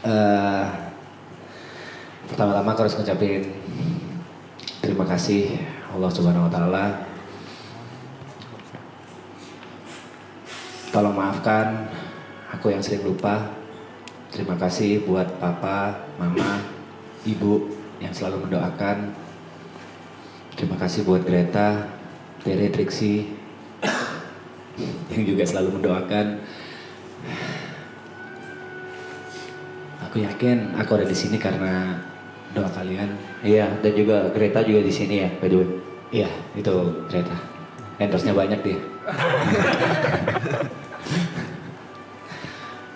Eh, Pertama-tama aku harus ngucapin terima kasih Allah Subhanahu Wa Taala. Tolong maafkan aku yang sering lupa. Terima kasih buat papa, mama, ibu yang selalu mendoakan. Terima kasih buat Greta, Tere, Triksi yang juga selalu mendoakan. Aku yakin aku ada di sini karena doa kalian. Iya, dan juga Greta juga di sini ya, by the way. Iya, itu Greta. Endorse-nya banyak dia.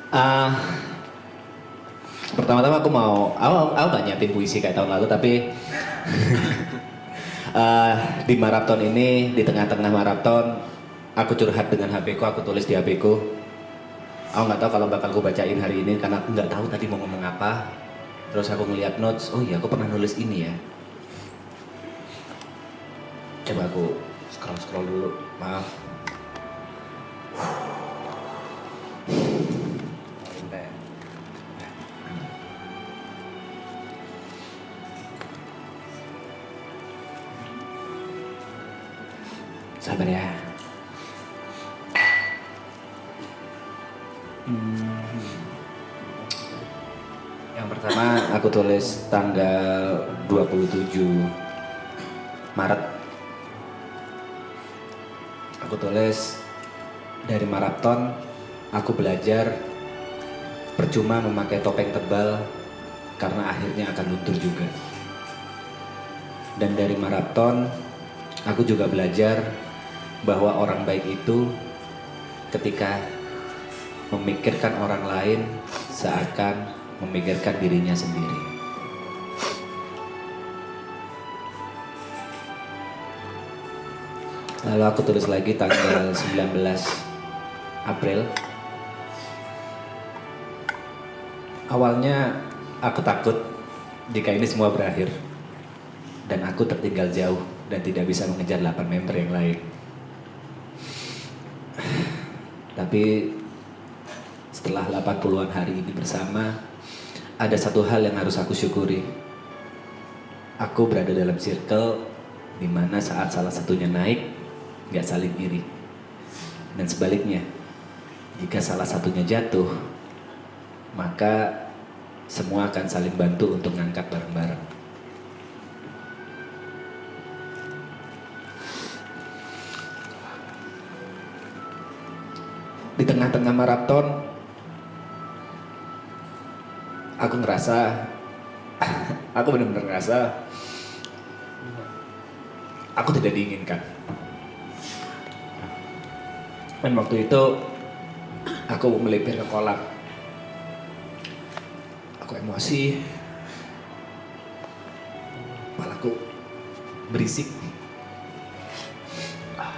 Ah, Pertama-tama aku gak nyiapin puisi kayak tahun lalu, tapi di maraton ini, di tengah-tengah maraton, aku curhat dengan HP ku, aku tulis di HP ku. Aku nggak tahu kalau bakal aku bacain hari ini karena aku nggak tahu tadi mau ngomong apa. Terus aku ngeliat notes, oh iya aku pernah nulis ini ya. Coba aku scroll dulu, maaf. Sabar ya. Yang pertama aku tulis tanggal 27 Maret. Aku tulis, dari maraton aku belajar percuma memakai topeng tebal karena akhirnya akan luntur juga. Dan dari maraton aku juga belajar bahwa orang baik itu ketika memikirkan orang lain seakan memikirkan dirinya sendiri. Lalu aku tulis lagi tanggal 19 April. Awalnya aku takut jika ini semua berakhir dan aku tertinggal jauh dan tidak bisa mengejar 8 member yang lain. Tapi setelah 80-an hari ini bersama, ada satu hal yang harus aku syukuri. Aku berada dalam circle di mana saat salah satunya naik, gak saling iri. Dan sebaliknya, jika salah satunya jatuh, maka semua akan saling bantu untuk ngangkat bareng-bareng. Di tengah-tengah maraton, aku ngerasa, aku benar-benar ngerasa aku tidak diinginkan. Dan waktu itu aku melipir ke kolam. Aku emosi, kepalaku berisik.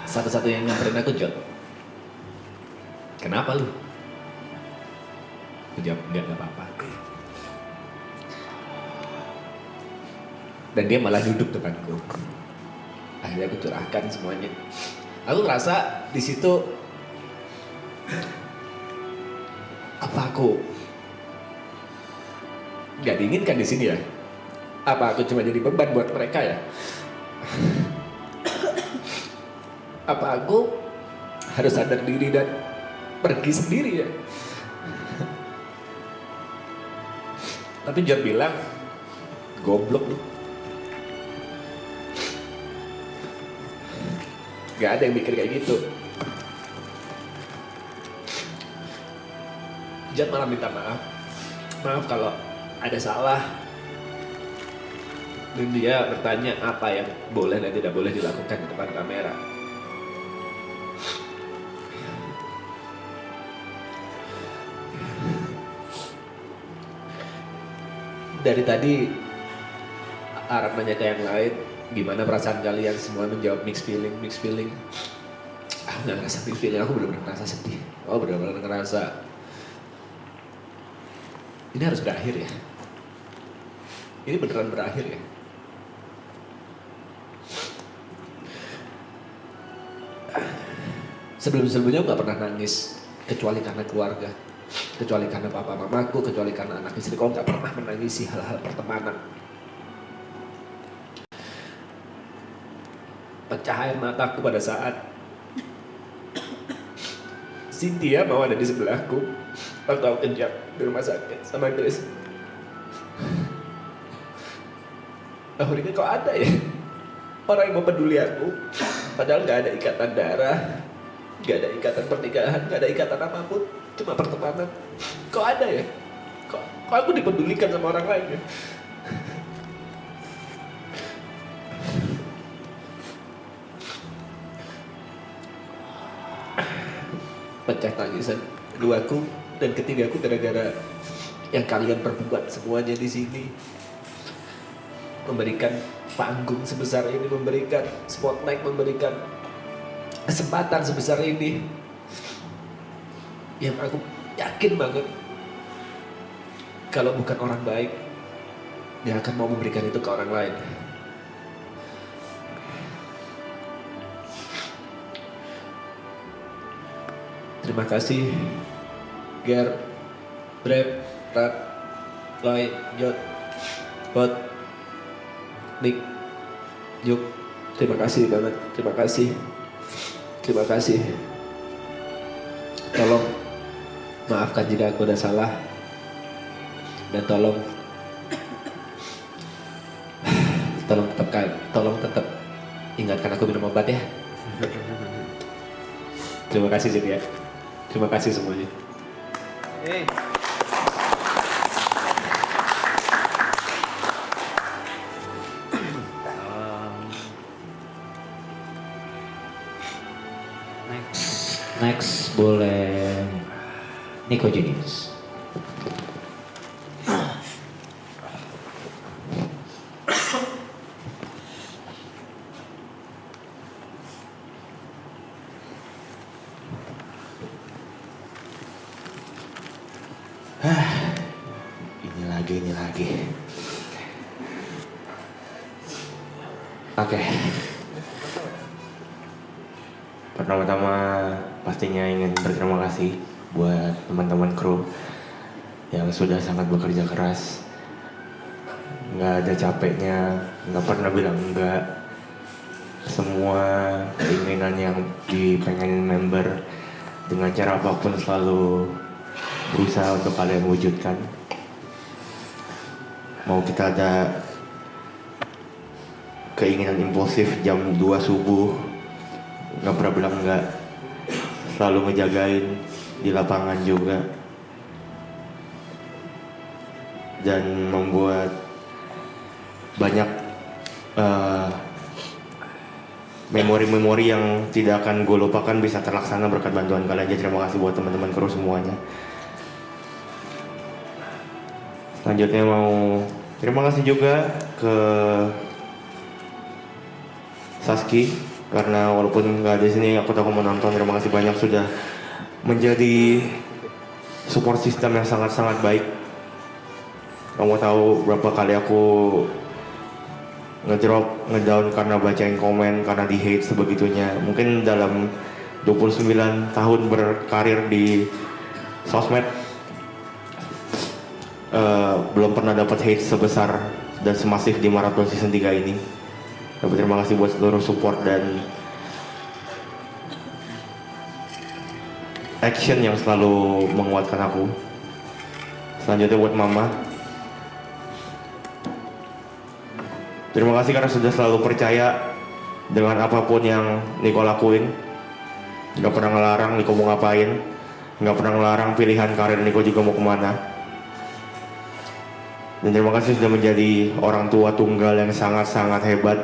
Satu-satunya yang nyamperin aku, Jod, kenapa lu? Aku jawab, enggak apa-apa. Dan dia malah duduk depanku. Akhirnya aku curahkan semuanya. Aku ngerasa di situ, apa aku nggak diinginkan di sini ya? Apa aku cuma jadi beban buat mereka ya? Apa aku harus sadar diri dan pergi sendiri ya? Tapi John bilang, goblok lu. Gak ada yang mikir kayak gitu. John malah minta maaf. Maaf kalau ada salah. Dan dia bertanya apa yang boleh dan tidak boleh dilakukan di depan kamera. Dari tadi Arab nanya ke yang lain, gimana perasaan kalian, semua menjawab mixed feeling. Aku gak ngerasa mixed feeling, aku benar-benar ngerasa sedih. Aku benar-benar ngerasa ini harus berakhir ya. Ini beneran berakhir ya. Sebelum-sebelumnya aku gak pernah nangis kecuali karena keluarga. kecuali karena papa mamaku, kecuali karena anak istri. Kau nggak pernah menangisi hal-hal pertemanan. Pecah air mataku pada saat Cynthia mau ada di sebelahku waktu aku kejam di rumah sakit sama Grace. Akhirnya kok ada ya orang yang mau peduli aku, padahal nggak ada ikatan darah, nggak ada ikatan pernikahan, nggak ada ikatan apapun, cuma pertemanan. Kok ada ya? Kok aku dipedulikan sama orang lain ya? Pecah tangisan keduaku dan ketigaku gara-gara yang kalian perbuat semuanya di sini. Memberikan panggung sebesar ini, memberikan spotlight, memberikan kesempatan sebesar ini, yang aku yakin banget kalau bukan orang baik dia akan mau memberikan itu ke orang lain. Terima kasih Ger, Brep, Rat, Loy, Jod, Bot, Nick, Yuk. Terima kasih banget, terima kasih. Terima kasih. Tolong maafkan jika aku udah salah. Dan tolong tetap ingatkan aku minum obat ya. Terima kasih Cynthia. Terima kasih semuanya. Hey. Next boleh Nico Junius. Ini lagi. Oke. Pertama-tama pastinya ingin berterima kasih buat teman-teman kru yang sudah sangat bekerja keras. Nggak ada capeknya, nggak pernah bilang enggak. Semua keinginan yang dipengenin member dengan cara apapun selalu berusaha untuk kalian wujudkan. Mau kita ada keinginan impulsif jam 2 subuh, nggak pernah bilang enggak. Selalu ngejagain di lapangan juga. Dan membuat banyak memori-memori yang tidak akan gue lupakan bisa terlaksana berkat bantuan kalian. Jadi terima kasih buat teman-teman kru semuanya. Selanjutnya mau terima kasih juga ke Saski, karena walaupun nggak ada di sini aku tahu kamu menonton. Terima kasih banyak sudah menjadi support system yang sangat-sangat baik. Kamu tahu berapa kali aku ngedrop, ngedown karena bacain komen, karena di hate sebegitunya. Mungkin dalam 29 tahun berkarir di sosmed belum pernah dapat hate sebesar dan semasif di Marathon Season 3 ini. Tapi terima kasih buat seluruh support dan action yang selalu menguatkan aku. Selanjutnya buat Mama. Terima kasih karena sudah selalu percaya dengan apapun yang Niko lakuin. Gak pernah ngelarang Niko mau ngapain, gak pernah ngelarang pilihan karir Niko juga mau kemana. Dan terima kasih sudah menjadi orang tua tunggal yang sangat-sangat hebat.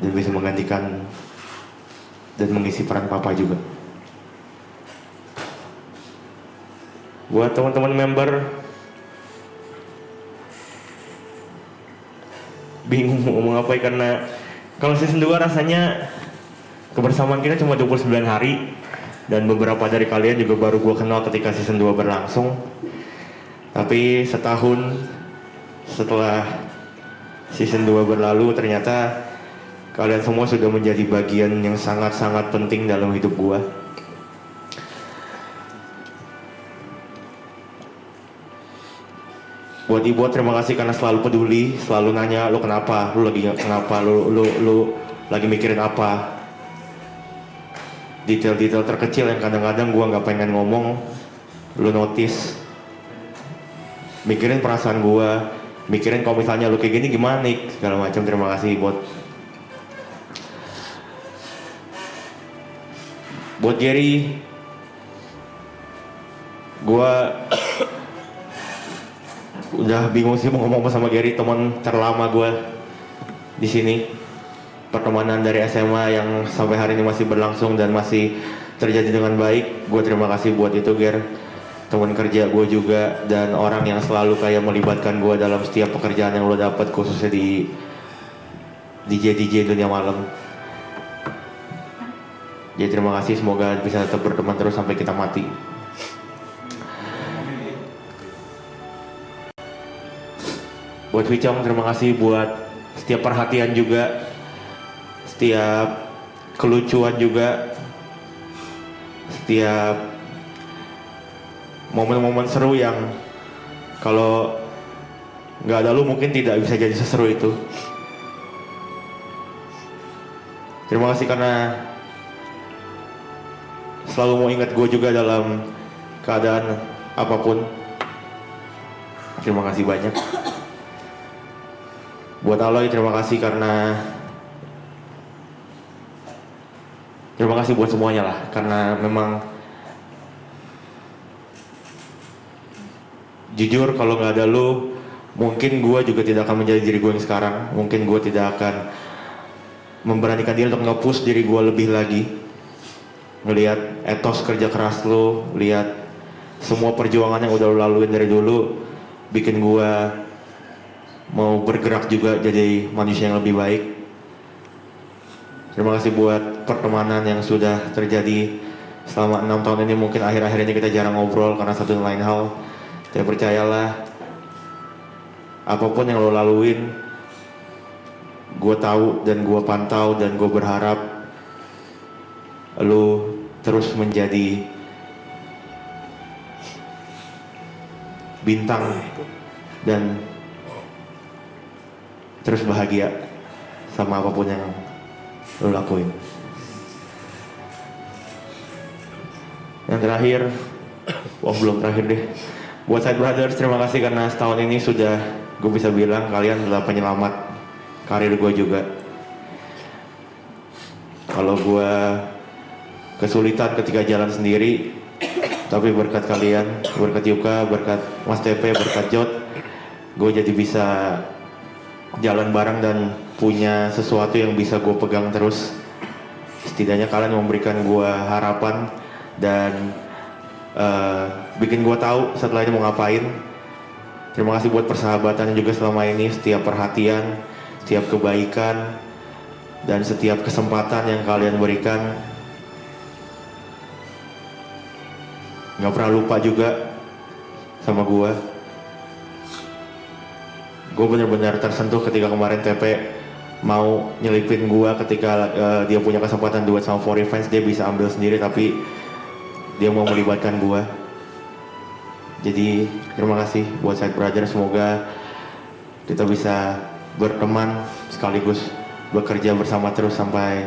Dan bisa menggantikan dan mengisi peran papa juga. Buat teman-teman member, bingung mau ngomong apa karena kalau season 2 rasanya kebersamaan kita cuma 29 hari. Dan beberapa dari kalian juga baru gue kenal ketika season 2 berlangsung. Tapi setahun setelah season 2 berlalu ternyata Kalian semua sudah menjadi bagian yang sangat-sangat penting dalam hidup gue. Buat Ibu, terima kasih karena selalu peduli, selalu nanya lu kenapa, lu lagi kenapa, lu lagi mikirin apa. Detail-detail terkecil yang kadang-kadang gue nggak pengen ngomong, lu notice. Mikirin perasaan gue, mikirin kalau misalnya lu kayak gini gimana nih, segala macam. Terima kasih buat Gary. Gue udah bingung sih mau ngomong apa sama Gary, teman terlama gue di sini. Pertemanan dari SMA yang sampai hari ini masih berlangsung dan masih terjadi dengan baik. Gue terima kasih buat itu, Ger. Teman kerja gue juga dan orang yang selalu kayak melibatkan gue dalam setiap pekerjaan yang lo dapat, khususnya di DJ dunia malam. Jadi terima kasih, semoga bisa tetap berteman terus sampai kita mati. Buat Wicong, terima kasih buat setiap perhatian juga, setiap kelucuan juga, setiap momen-momen seru yang kalau nggak ada lu mungkin tidak bisa jadi seseru itu. Terima kasih karena selalu mau ingat gue juga dalam keadaan apapun. Terima kasih banyak. Buat Aloy, terima kasih karena terima kasih buat semuanya lah, karena memang jujur kalau nggak ada lu mungkin gue juga tidak akan menjadi diri gue yang sekarang. Mungkin gue tidak akan memberanikan diri untuk nge-push diri gue lebih lagi. Ngelihat etos kerja keras lu, lihat semua perjuangan yang udah lu laluin dari dulu, bikin gue mau bergerak juga jadi manusia yang lebih baik. Terima kasih buat pertemanan yang sudah terjadi selama 6 tahun ini. Mungkin akhir-akhir ini kita jarang ngobrol karena satu dan lain hal. Tapi percayalah, apapun yang lo laluin, gue tahu dan gue pantau dan gue berharap lo terus menjadi bintang dan terus bahagia sama apapun yang lo lakuin. Yang terakhir, belum terakhir deh. Buat Side Brothers, terima kasih karena setahun ini sudah gue bisa bilang kalian adalah penyelamat karir gue juga. Kalau gue kesulitan ketika jalan sendiri, tapi berkat kalian, berkat Yuka, berkat Mas TP, berkat Jot, gue jadi bisa jalan bareng dan punya sesuatu yang bisa gue pegang terus. Setidaknya kalian memberikan gue harapan dan bikin gue tahu setelah ini mau ngapain. Terima kasih buat persahabatan juga selama ini, setiap perhatian, setiap kebaikan, dan setiap kesempatan yang kalian berikan. Gak pernah lupa juga sama gue. Gue benar-benar tersentuh ketika kemarin TP mau nyelipin gue ketika dia punya kesempatan duet sama For Revenge. Dia bisa ambil sendiri tapi dia mau melibatkan gue. Jadi terima kasih buat Side Brothers. Semoga kita bisa berteman sekaligus bekerja bersama terus sampai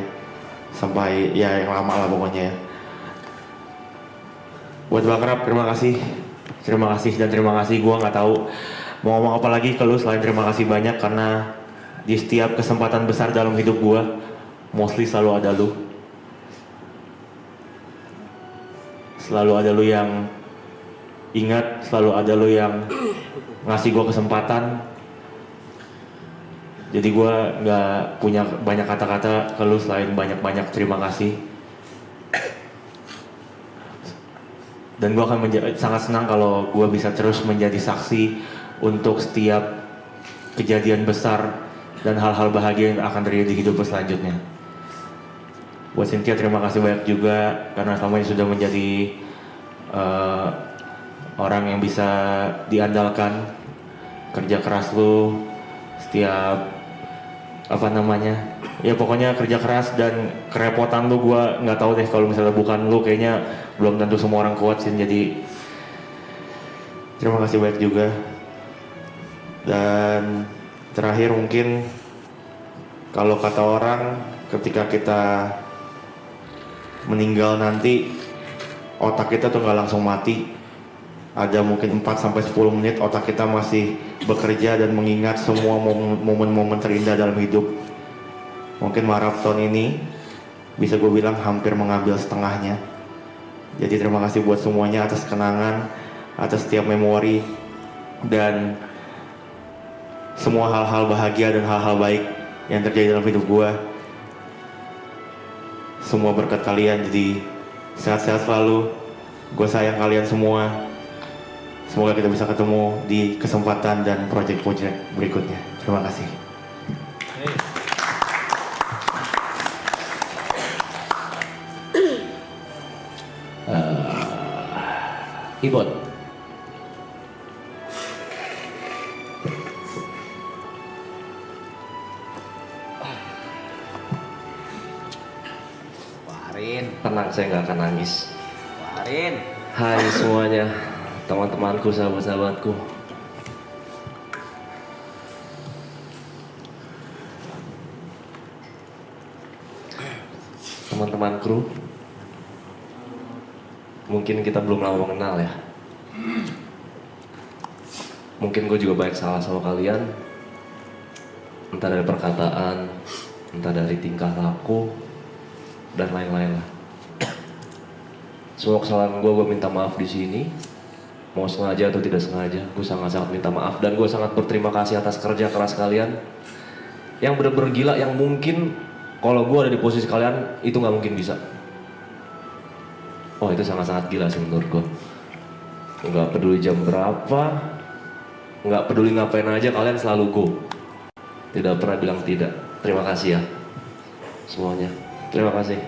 ya yang lama lah pokoknya ya. Buat Bang Rap, terima kasih dan terima kasih. Gue nggak tahu mau ngomong apa lagi ke lu selain terima kasih banyak, karena di setiap kesempatan besar dalam hidup gue mostly selalu ada lu. Selalu ada lu yang ingat, selalu ada lu yang ngasih gue kesempatan. Jadi gue nggak punya banyak kata-kata ke lu selain banyak-banyak terima kasih. Dan gue akan sangat senang kalau gue bisa terus menjadi saksi untuk setiap kejadian besar dan hal-hal bahagia yang akan terjadi di hidup selanjutnya. Buat Cynthia, terima kasih banyak juga karena selama ini sudah menjadi orang yang bisa diandalkan. Kerja keras lu, setiap Ya pokoknya kerja keras dan kerepotan lu gue nggak tahu deh, kalau misalnya bukan lu kayaknya belum tentu semua orang kuat sih. Jadi terima kasih banyak juga. Dan terakhir mungkin kalau kata orang ketika kita meninggal nanti otak kita tuh nggak langsung mati. Ada mungkin 4-10 menit otak kita masih bekerja dan mengingat semua momen-momen terindah dalam hidup. Mungkin maraton ini bisa gue bilang hampir mengambil setengahnya. Jadi terima kasih buat semuanya atas kenangan, atas setiap memori, dan semua hal-hal bahagia dan hal-hal baik yang terjadi dalam hidup gue. Semua berkat kalian, jadi sehat-sehat selalu. Gue sayang kalian semua. Semoga kita bisa ketemu di kesempatan dan proyek-proyek berikutnya. Terima kasih. Ibon. Warin, Tenang, saya nggak akan nangis. Warin. Hai semuanya, teman-temanku, sahabat-sahabatku. Teman-teman kru, mungkin kita belum lama mengenal ya. Mungkin gue juga banyak salah sama kalian, entah dari perkataan, entah dari tingkah laku, dan lain-lain lah. Semua kesalahan gue minta maaf di sini. Mau sengaja atau tidak sengaja, gue sangat-sangat minta maaf. Dan gue sangat berterima kasih atas kerja keras kalian yang bener-bener gila, yang mungkin kalau gue ada di posisi kalian itu nggak mungkin bisa. Oh, itu sangat-sangat gila sih menurut gue. Nggak peduli jam berapa, nggak peduli ngapain aja, kalian selalu go. Tidak pernah bilang tidak. Terima kasih ya semuanya. Terima kasih.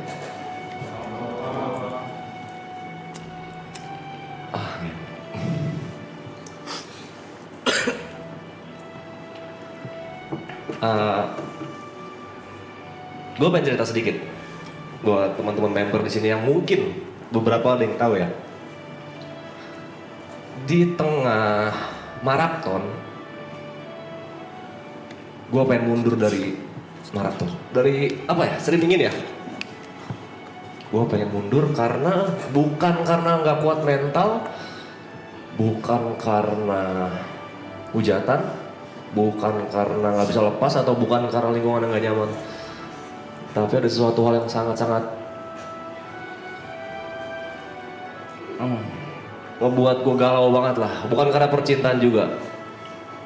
Gue pengen cerita sedikit buat teman-teman member di sini yang mungkin beberapa ada yang tahu ya. Di tengah maraton, gue pengen mundur dari maraton. Dari apa ya? Sering dingin ya? Gue pengen mundur karena bukan karena nggak kuat mental, bukan karena hujatan, bukan karena nggak bisa lepas, atau bukan karena lingkungan yang nggak nyaman. Tapi ada sesuatu hal yang sangat-sangat ngebuat gue galau banget lah. Bukan karena percintaan juga.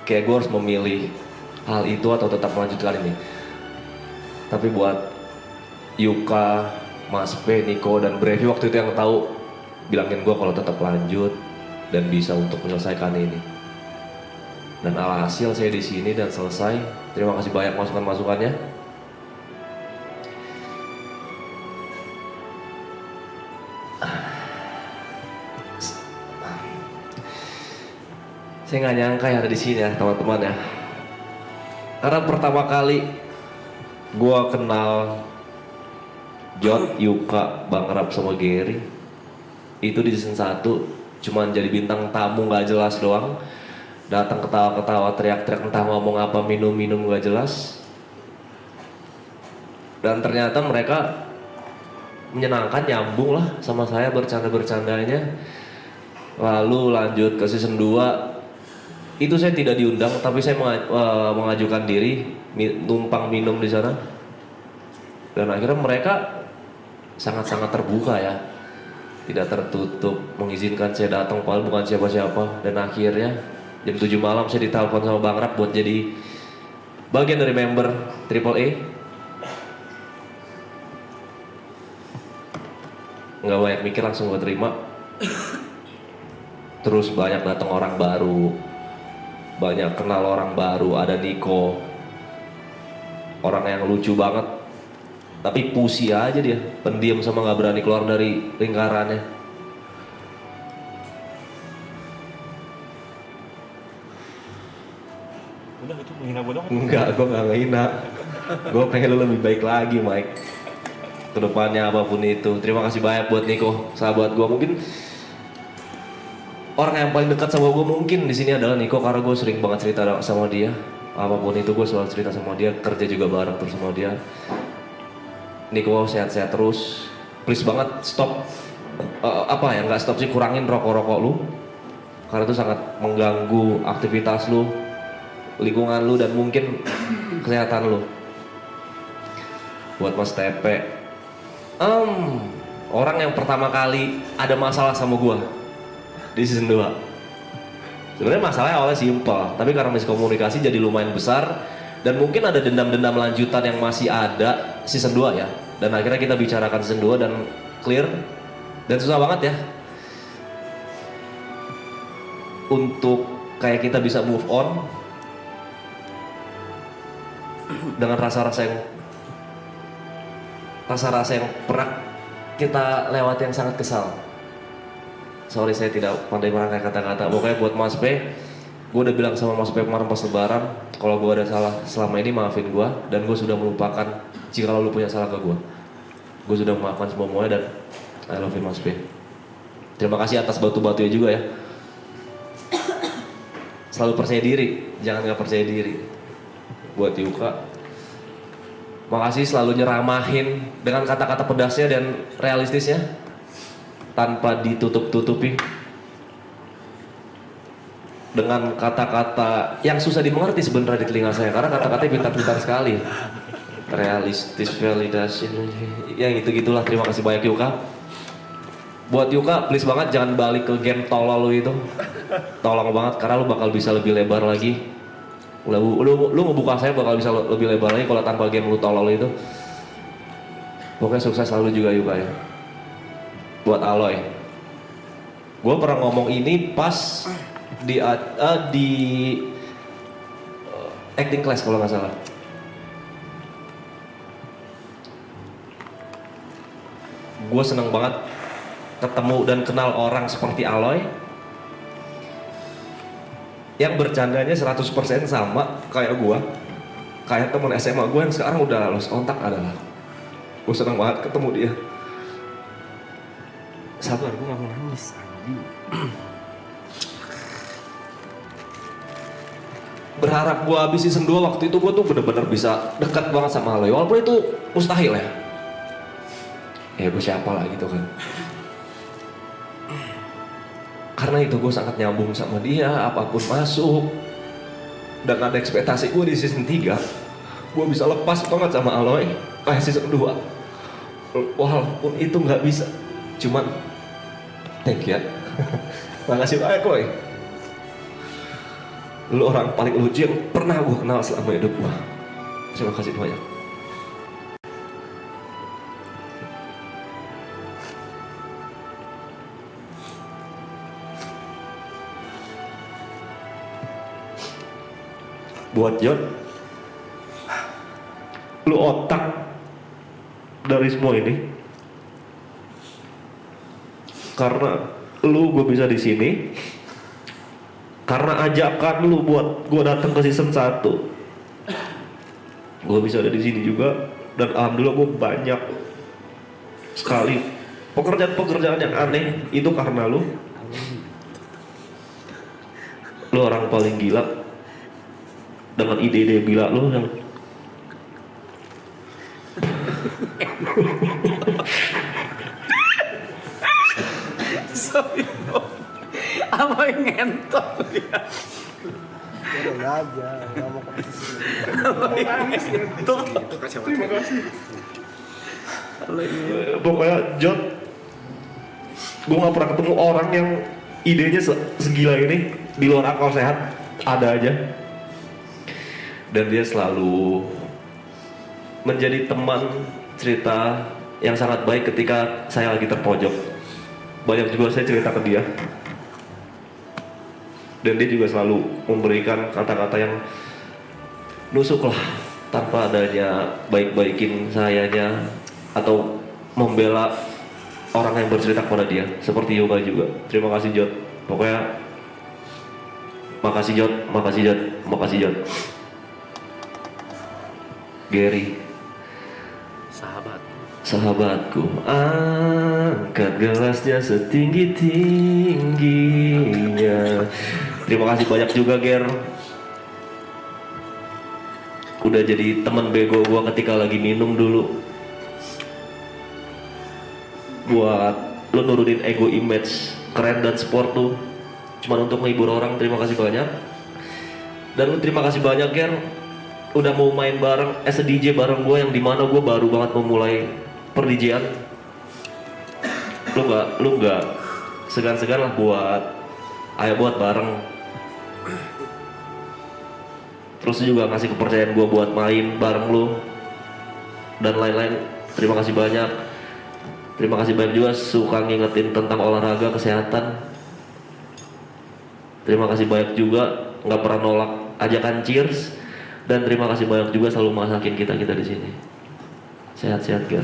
Kayak gue harus memilih hal itu atau tetap melanjutkan ini. Tapi buat Yuka, Mas P, Niko, dan Brevi waktu itu yang tahu, bilangin gue kalau tetap lanjut dan bisa untuk menyelesaikan ini. Dan alhasil saya di sini dan selesai. Terima kasih banyak masukan-masukannya. Saya nggak nyangka ya ada di sini ya teman-teman ya. Karena pertama kali gue kenal Jod, Yuka, Bang Rap sama Gary itu di season 1, cuman jadi bintang tamu nggak jelas doang. Datang ketawa-ketawa, teriak-teriak, entah ngomong apa, minum-minum nggak jelas. Dan ternyata mereka menyenangkan, nyambung lah sama saya bercanda-bercandanya. Lalu lanjut ke season 2. Itu saya tidak diundang, tapi saya mengajukan diri numpang minum di sana. Dan akhirnya mereka sangat-sangat terbuka ya, tidak tertutup, mengizinkan saya datang padahal bukan siapa-siapa. Dan akhirnya jam 7 malam saya ditelepon sama Bang Rap buat jadi bagian dari member Triple A. Nggak banyak mikir, langsung gue terima. Terus banyak datang orang baru, banyak kenal orang baru. Ada Niko, orang yang lucu banget, tapi pusi aja dia, pendiam sama nggak berani keluar dari lingkarannya. Udah, itu menghina gue dong. Enggak, gue nggak ngehina. Gue pengen lu lebih baik lagi, Mike. Kedepannya apapun itu. Terima kasih banyak buat Niko, sahabat gue. Mungkin orang yang paling dekat sama gue mungkin di sini adalah Niko, karena gue sering banget cerita sama dia. Apapun itu gue selalu cerita sama dia, kerja juga bareng terus sama dia. Niko sehat-sehat terus. Please banget stop nggak stop sih, kurangin rokok-rokok lu. Karena itu sangat mengganggu aktivitas lu, lingkungan lu, dan mungkin kesehatan lu. Buat Mas Tepe, orang yang pertama kali ada masalah sama gua di season 2. Sebenarnya masalahnya awalnya simpel, tapi karena miskomunikasi jadi lumayan besar, dan mungkin ada dendam-dendam lanjutan yang masih ada season 2 ya. Dan akhirnya kita bicarakan season 2 dan clear, dan susah banget ya untuk kayak kita bisa move on dengan rasa-rasa yang pernah kita lewati yang sangat kesal. Sorry, saya tidak pandai merangkai kata-kata. Pokoknya buat Mas P, gue udah bilang sama Mas P kemarin pas lebaran, kalau gue ada salah selama ini maafin gue, dan gue sudah melupakan jika lu punya salah ke gue. Gue sudah memaafkan semuanya, dan I love you Mas P. Terima kasih atas batu-batunya juga ya. Selalu percaya diri, jangan gak percaya diri. Buat Yuka, makasih selalu nyeramahin dengan kata-kata pedasnya dan realistisnya tanpa ditutup-tutupi dengan kata-kata yang susah dimengerti sebenarnya di telinga saya, karena kata-katanya pintar-pintar sekali. Realistis, validasi, yang gitu-gitulah. Terima kasih banyak Yuka. Buat Yuka, please banget jangan balik ke game tolol lu itu. Tolong banget, karena lu bakal bisa lebih lebar lagi. Lu ngebuka saya bakal bisa lebih lebar lagi kalau tanpa game lu tolol itu. Pokoknya sukses selalu juga Yuka ya. Buat Aloy, gue pernah ngomong ini pas di acting class kalau nggak salah. Gue seneng banget ketemu dan kenal orang seperti Aloy yang bercandanya 100% sama kayak gue, kayak temen SMA gue yang sekarang udah lost kontak adalah. Gue seneng banget ketemu dia. Sabar, gue gak mau nangis. Berharap gue habis season 2 waktu itu gue tuh bener-bener bisa dekat banget sama Aloy, walaupun itu mustahil ya. Ya gue siapa lah gitu kan. Karena itu gue sangat nyambung sama dia, apapun masuk. Dan ada ekspektasi gue di season 3, gue bisa lepas banget sama Aloy kayak season 2. Walaupun itu gak bisa, cuman thank you ya. Makasih banyak Loy. Lu orang paling lucu yang pernah gue kenal selama hidup gue. Terima kasih banyak. Buat John, lu otak dari semua ini, karena lu gue bisa di sini, karena ajakan lu buat gue datang ke season 1, gue bisa ada di sini juga, dan alhamdulillah gue banyak sekali pekerjaan-pekerjaan yang aneh itu karena lu. Lu orang paling gila dengan ide-ide gila lu yang Sorry, apa yang ngentot dia? Udah aja, nggak mau kasih sini. Terima kasih. Pokoknya John, gue gak pernah ketemu orang yang idenya segila ini di luar akal sehat, ada aja. Dan dia selalu menjadi teman cerita yang sangat baik ketika saya lagi terpojok. Banyak juga saya cerita ke dia, dan dia juga selalu memberikan kata-kata yang nusuk lah, tanpa adanya baik-baikin sayanya atau membela orang yang bercerita kepada dia, seperti Yoga juga. Terima kasih Jod, pokoknya makasih Jod, makasih Jod, makasih Jod. Gary, sahabatku, angkat gelasnya setinggi-tingginya. Terima kasih banyak juga Ger, udah jadi teman bego gua ketika lagi minum dulu, buat lu nurunin ego image keren dan sport tuh cuman untuk menghibur orang. Terima kasih banyak. Dan lu terima kasih banyak Ger, udah mau main bareng as a DJ bareng gue, yang dimana gue baru banget memulai per DJ-an. Lu nggak segan-segan lah buat bareng. Terus juga ngasih kepercayaan gue buat main bareng lu dan lain-lain. Terima kasih banyak. Terima kasih banyak juga suka ngingetin tentang olahraga, kesehatan. Terima kasih banyak juga nggak pernah nolak ajakan cheers. Dan terima kasih banyak juga selalu masakin kita di sini. Sehat-sehat Ger.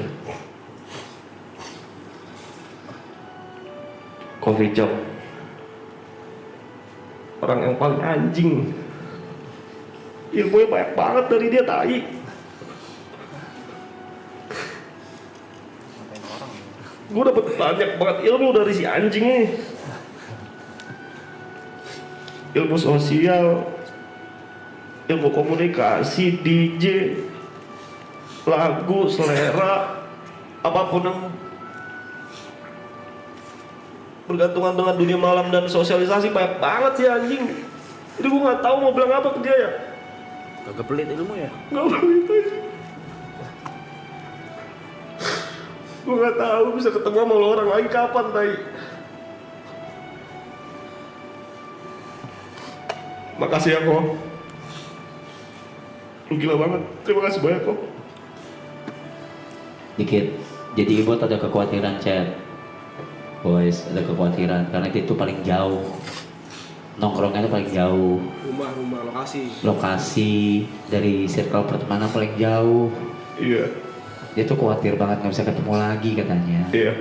Coffee Chop, orang yang paling anjing, ilmunya banyak banget dari dia, tai. Gue dapet banyak banget ilmu dari si anjing ini. Ilmu sosial, ilmu komunikasi, DJ, lagu, selera, apapun yang bergantungan dengan dunia malam dan sosialisasi banyak banget sih anjing. Jadi gue nggak tahu mau bilang apa ke dia ya. Kagak pelit ilmu ya? Nggak pelit aja. Gue nggak tahu bisa ketemu sama lo orang lagi kapan, tai. Makasih ya kok. Lu gila banget. Terima kasih banyak kok. Dikit. Jadi Ibot ada kekhawatiran chat. Boys, ada kekhawatiran karena itu paling jauh. Nongkrongnya itu paling jauh. Rumah Lokasi dari circle pertemanan paling jauh. Iya. Dia tuh khawatir banget nggak bisa ketemu lagi katanya. Iya.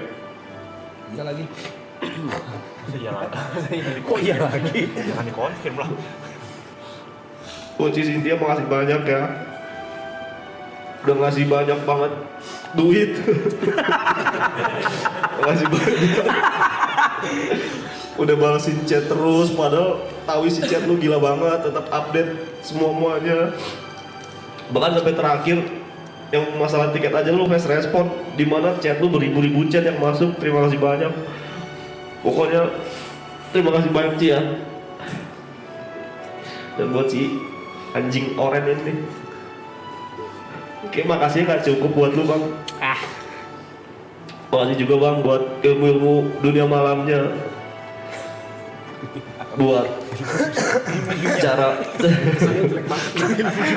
Bisa lagi. Kok iya lagi? Jangan dikonfirm lah. Coach Cynthia makasih banyak ya. Udah ngasih banyak banget duit. Makasih banyak. Udah balesin chat terus, padahal tahu isi chat lu gila banget, tetap update semuanya. Bahkan sampai terakhir yang masalah tiket aja lu fast respon, di mana chat lu beribu-ribu chat yang masuk. Terima kasih banyak. Pokoknya terima kasih banyak Ci ya. Dan buat si anjing oren ini, oke, makasih gak cukup buat lu bang. Makasih juga bang buat ilmu-ilmu dunia malamnya, buat cara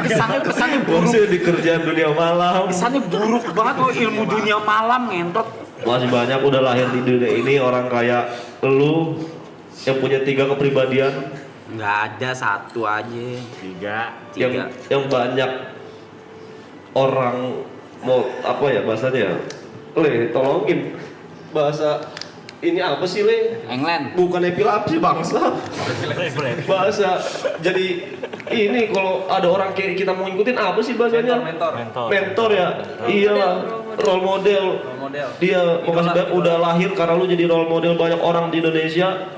Kesannya buruk. maksudnya di kerjaan dunia malam. Kesannya buruk banget lo ilmu dunia malam ngentot. Makasih banyak udah lahir di dunia ini orang kayak lu yang punya 3 kepribadian. Nggak ada, satu aja. Tiga. Yang banyak orang mau apa ya bahasanya, Le, tolongin bahasa ini apa sih Le? England. Bukan epilepsi bangsa. Bahasa jadi ini kalau ada orang kayak kita mau ngikutin apa sih bahasanya? Mentor ya. Iyalah, role model. Dia makasih banyak udah lahir karena lu jadi role model banyak orang di Indonesia.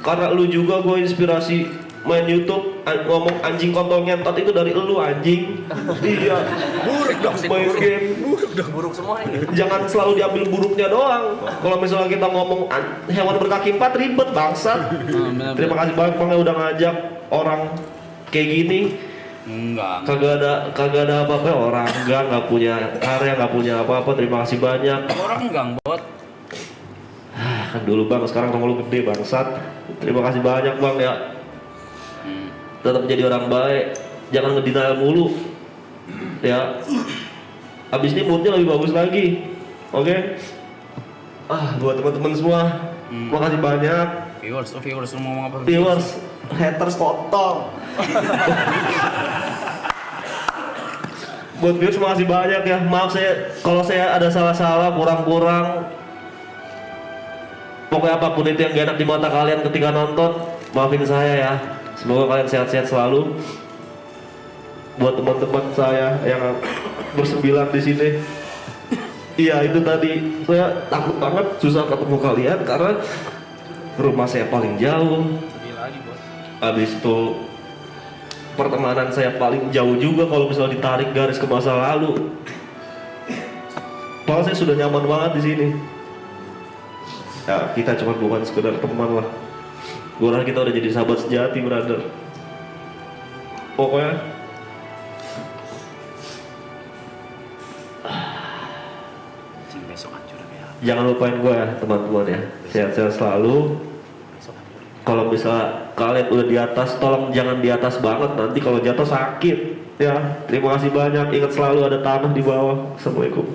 Karena lu juga gue inspirasi main YouTube ngomong anjing kontol ngentot itu dari lu anjing. Iya. Buruk dong sih. Main game. Buruk semua ini. Jangan selalu diambil buruknya doang. Kalau misalnya kita ngomong hewan berkaki 4 ribet bangsat. Terima kasih banyak Bang yang udah ngajak orang kayak gini. Enggak. Kagak ada apa-apa, orang nggak punya karya, nggak punya apa-apa. Terima kasih banyak. Orang enggak bot. Kan dulu bang, sekarang kamu lu gede bangsat. Terima kasih banyak bang ya. Tetap jadi orang baik, jangan ngedenial mulu. Ya. Abis ini moodnya lebih bagus lagi. Oke? Buat teman-teman semua, makasih banyak. Viewers lu ngomong apa? Viewers, haters kotor. Buat viewers makasih banyak ya. Maaf kalau saya ada salah-salah, kurang-kurang. Pokoknya apapun itu yang gak enak di mata kalian ketika nonton, maafin saya ya. Semoga kalian sehat-sehat selalu. buat teman-teman saya yang bersembilan di sini. Iya itu tadi, saya takut banget susah ketemu kalian karena rumah saya paling jauh. Habis itu pertemanan saya paling jauh juga kalau misalnya ditarik garis ke masa lalu. Padahal saya sudah nyaman banget di sini. Ya kita cuma bukan sekedar teman lah. Gue rasa kita udah jadi sahabat sejati, brother. Pokoknya jangan lupain gue ya teman-teman ya. Sehat-sehat selalu. Kalau bisa kalian udah di atas, tolong jangan di atas banget, nanti kalau jatuh sakit ya. Terima kasih banyak, ingat selalu ada tanah di bawah. Assalamualaikum.